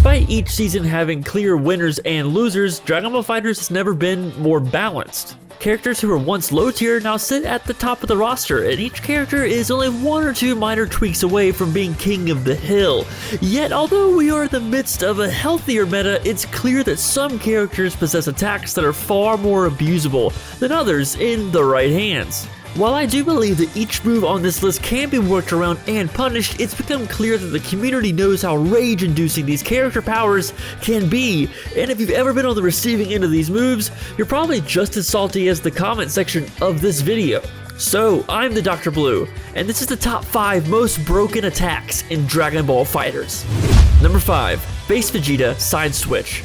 Despite each season having clear winners and losers, Dragon Ball FighterZ has never been more balanced. Characters who were once low tier now sit at the top of the roster, and each character is only one or two minor tweaks away from being king of the hill. Yet, although we are in the midst of a healthier meta, it's clear that some characters possess attacks that are far more abusable than others in the right hands. While I do believe that each move on this list can be worked around and punished, it's become clear that the community knows how rage-inducing these character powers can be, and if you've ever been on the receiving end of these moves, you're probably just as salty as the comment section of this video. So, I'm the Dr. Blue, and this is the top 5 most broken attacks in Dragon Ball FighterZ. Number 5. Base Vegeta Side Switch.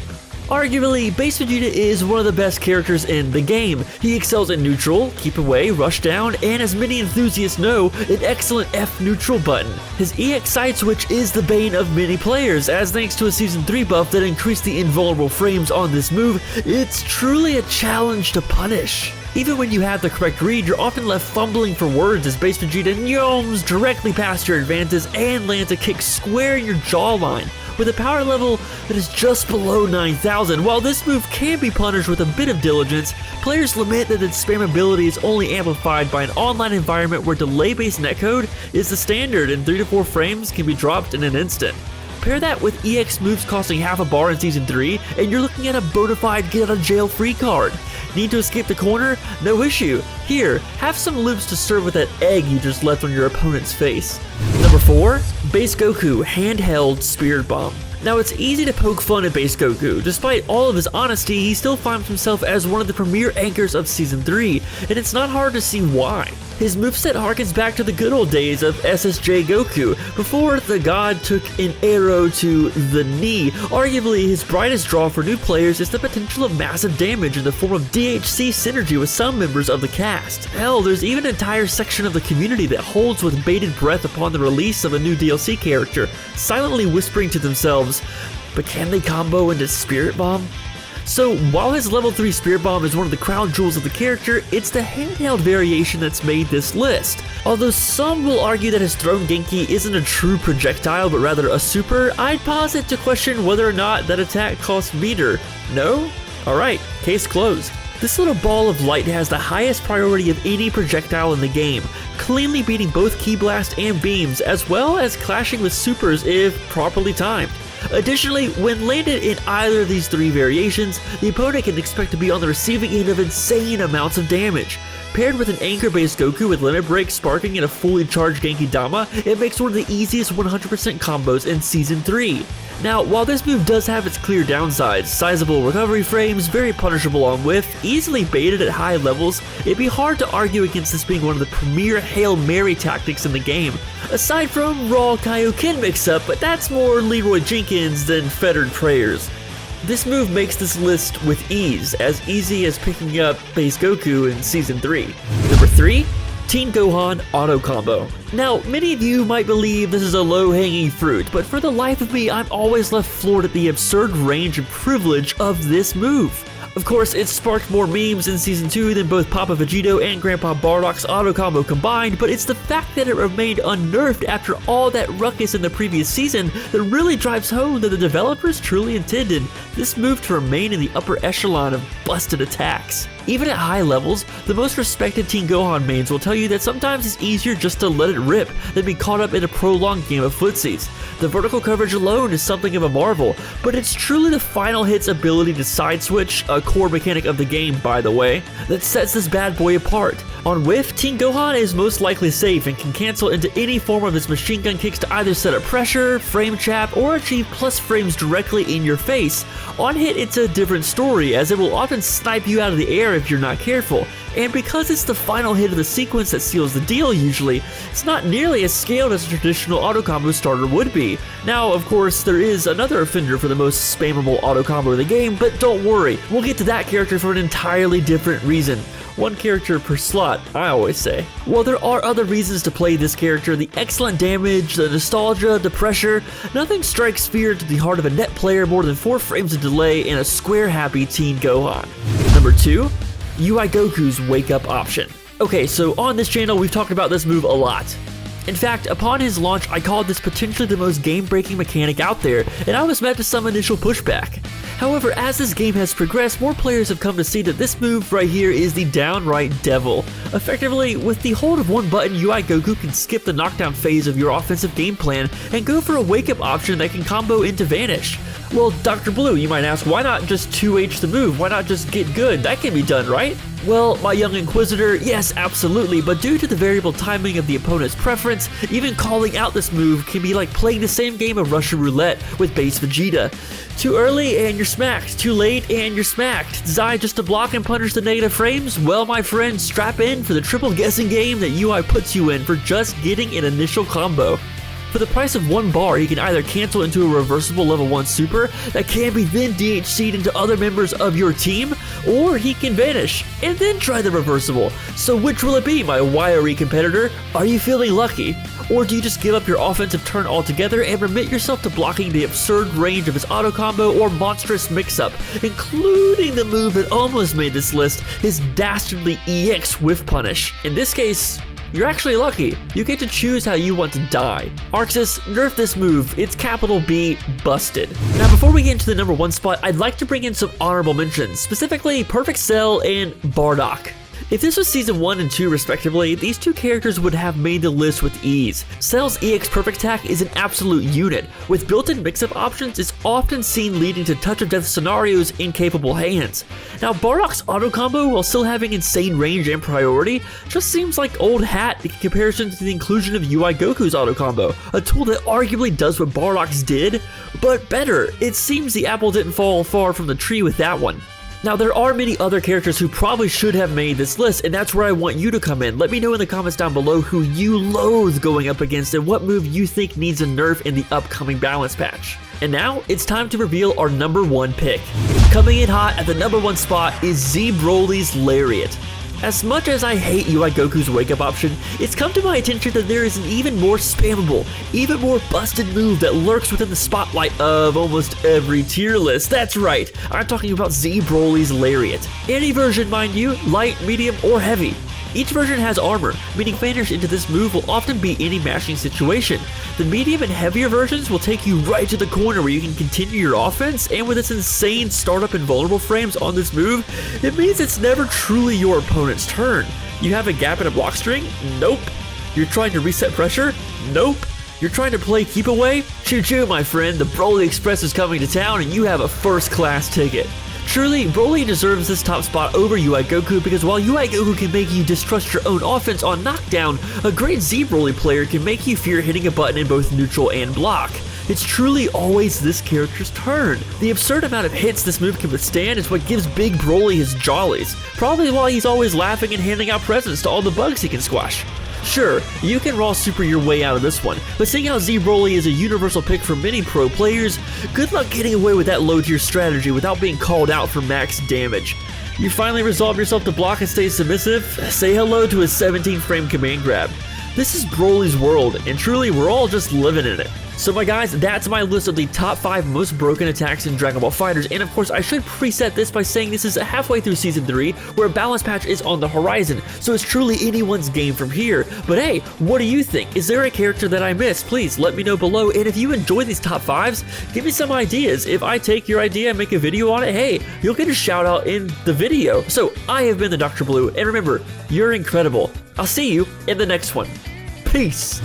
Arguably, Base Vegeta is one of the best characters in the game. He excels in neutral, keep away, rush down, and as many enthusiasts know, an excellent F neutral button. His EX side switch is the bane of many players, as thanks to a Season 3 buff that increased the invulnerable frames on this move, it's truly a challenge to punish. Even when you have the correct read, you're often left fumbling for words as Base Vegeta gnomes directly past your advances and lands a kick square in your jawline, with a power level that is just below 9,000. While this move can be punished with a bit of diligence, players lament that its spammability is only amplified by an online environment where delay-based netcode is the standard and 3 to 4 frames can be dropped in an instant. Pair that with EX moves costing half a bar in Season 3, and you're looking at a bona fide get-out-of-jail-free card. Need to escape the corner? No issue. Here, have some loops to serve with that egg you just left on your opponent's face. Number 4. Base Goku Handheld Spirit Bomb. Now, it's easy to poke fun at Base Goku. Despite all of his honesty, he still finds himself as one of the premier anchors of Season 3, and it's not hard to see why. His moveset harkens back to the good old days of SSJ Goku, before the god took an arrow to the knee. Arguably, his brightest draw for new players is the potential of massive damage in the form of DHC synergy with some members of the cast. Hell, there's even an entire section of the community that holds with bated breath upon the release of a new DLC character, silently whispering to themselves, but can they combo into Spirit Bomb? So, while his level 3 Spirit Bomb is one of the crown jewels of the character, it's the handheld variation that's made this list. Although some will argue that his Throne Genki isn't a true projectile but rather a super, I'd posit to question whether or not that attack costs meter. No? Alright, case closed. This little ball of light has the highest priority of any projectile in the game, cleanly beating both Ki Blast and beams, as well as clashing with supers if properly timed. Additionally, when landed in either of these 3 variations, the opponent can expect to be on the receiving end of insane amounts of damage. Paired with an anchor-based Goku with Limit Break sparking and a fully charged Genki Dama, it makes one of the easiest 100% combos in Season 3. Now, while this move does have its clear downsides, sizable recovery frames, very punishable on whiff, easily baited at high levels, it'd be hard to argue against this being one of the premier Hail Mary tactics in the game, aside from Raw Kaioken mix-up, but that's more Leroy Jenkins than fettered prayers. This move makes this list with ease as picking up Base Goku in Season 3. Number 3. Teen Gohan Auto Combo. Now, many of you might believe this is a low-hanging fruit, but for the life of me, I'm always left floored at the absurd range and privilege of this move. Of course, it sparked more memes in Season 2 than both Papa Vegito and Grandpa Bardock's auto combo combined, but it's the fact that it remained unnerfed after all that ruckus in the previous season that really drives home that the developers truly intended this move to remain in the upper echelon of busted attacks. Even at high levels, the most respected Teen Gohan mains will tell you that sometimes it's easier just to let it rip than be caught up in a prolonged game of footsies. The vertical coverage alone is something of a marvel, but it's truly the final hit's ability to side switch, a core mechanic of the game by the way, that sets this bad boy apart. On whiff, Teen Gohan is most likely safe and can cancel into any form of his machine gun kicks to either set up pressure, frame trap, or achieve plus frames directly in your face. On hit, it's a different story, as it will often snipe you out of the air if you're not careful. And because it's the final hit of the sequence that seals the deal usually, it's not nearly as scaled as a traditional auto combo starter would be. Now, of course, there is another offender for the most spammable auto combo in the game, but don't worry, we'll get to that character for an entirely different reason. One character per slot, I always say. While there are other reasons to play this character, the excellent damage, the nostalgia, the pressure, nothing strikes fear to the heart of a net player more than 4 frames of delay and a square-happy Teen Gohan. Number 2. UI Goku's Wake Up option. Okay, so on this channel we've talked about this move a lot. In fact, upon his launch, I called this potentially the most game-breaking mechanic out there, and I was met with some initial pushback. However, as this game has progressed, more players have come to see that this move right here is the downright devil. Effectively, with the hold of one button, UI Goku can skip the knockdown phase of your offensive game plan and go for a wake-up option that can combo into Vanish. Well, Dr. Blue, you might ask, why not just 2H the move? Why not just get good? That can be done, right? Well, my young Inquisitor, yes, absolutely, but due to the variable timing of the opponent's preference, even calling out this move can be like playing the same game of Russian roulette with base Vegeta. Too early and you're smacked, too late and you're smacked. Designed just to block and punish the negative frames? Well, my friend, strap in for the triple guessing game that UI puts you in for just getting an initial combo. For the price of 1 bar, he can either cancel into a reversible level 1 super that can be then DHC'd into other members of your team, or he can vanish and then try the reversible. So which will it be, my wiry competitor? Are you feeling lucky? Or do you just give up your offensive turn altogether and remit yourself to blocking the absurd range of his auto combo or monstrous mix-up, including the move that almost made this list, his dastardly EX Whiff Punish? In this case, you're actually lucky. You get to choose how you want to die. Arxis, nerf this move. It's capital B, busted. Now, before we get into the number 1 spot, I'd like to bring in some honorable mentions, specifically Perfect Cell and Bardock. If this was Season 1 and 2 respectively, these two characters would have made the list with ease. Cell's EX Perfect Attack is an absolute unit. With built-in mix-up options, it's often seen leading to touch of death scenarios in capable hands. Now, Bardock's auto combo, while still having insane range and priority, just seems like old hat in comparison to the inclusion of UI Goku's auto combo, a tool that arguably does what Bardock's did, but better. It seems the apple didn't fall far from the tree with that one. Now, there are many other characters who probably should have made this list, and that's where I want you to come in. Let me know in the comments down below who you loathe going up against and what move you think needs a nerf in the upcoming balance patch. And now, it's time to reveal our number 1 pick. Coming in hot at the number 1 spot is Z Broly's Lariat. As much as I hate UI Goku's wake-up option, it's come to my attention that there is an even more spammable, even more busted move that lurks within the spotlight of almost every tier list. That's right, I'm talking about Z Broly's Lariat. Any version, mind you, light, medium, or heavy. Each version has armor, meaning vanish into this move will often be any matching situation. The medium and heavier versions will take you right to the corner where you can continue your offense, and with its insane startup and vulnerable frames on this move, it means it's never truly your opponent's turn. You have a gap in a block string? Nope. You're trying to reset pressure? Nope. You're trying to play keep away? Choo choo, my friend, the Broly Express is coming to town and you have a first-class ticket. Truly, Broly deserves this top spot over UI Goku because while UI Goku can make you distrust your own offense on knockdown, a great Z Broly player can make you fear hitting a button in both neutral and block. It's truly always this character's turn. The absurd amount of hits this move can withstand is what gives Big Broly his jollies, probably why he's always laughing and handing out presents to all the bugs he can squash. Sure, you can raw super your way out of this one, but seeing how Z Broly is a universal pick for many pro players, good luck getting away with that low tier strategy without being called out for max damage. You finally resolve yourself to block and stay submissive? Say hello to his 17 frame command grab. This is Broly's world, and truly we're all just living in it. So my guys, that's my list of the top 5 most broken attacks in Dragon Ball FighterZ, and of course I should preset this by saying this is halfway through Season 3, where a balance patch is on the horizon, so it's truly anyone's game from here. But hey, what do you think? Is there a character that I missed? Please let me know below, and if you enjoy these top 5s, give me some ideas. If I take your idea and make a video on it, hey, you'll get a shout out in the video. So I have been the Dr. Blue, and remember, you're incredible. I'll see you in the next one. Peace!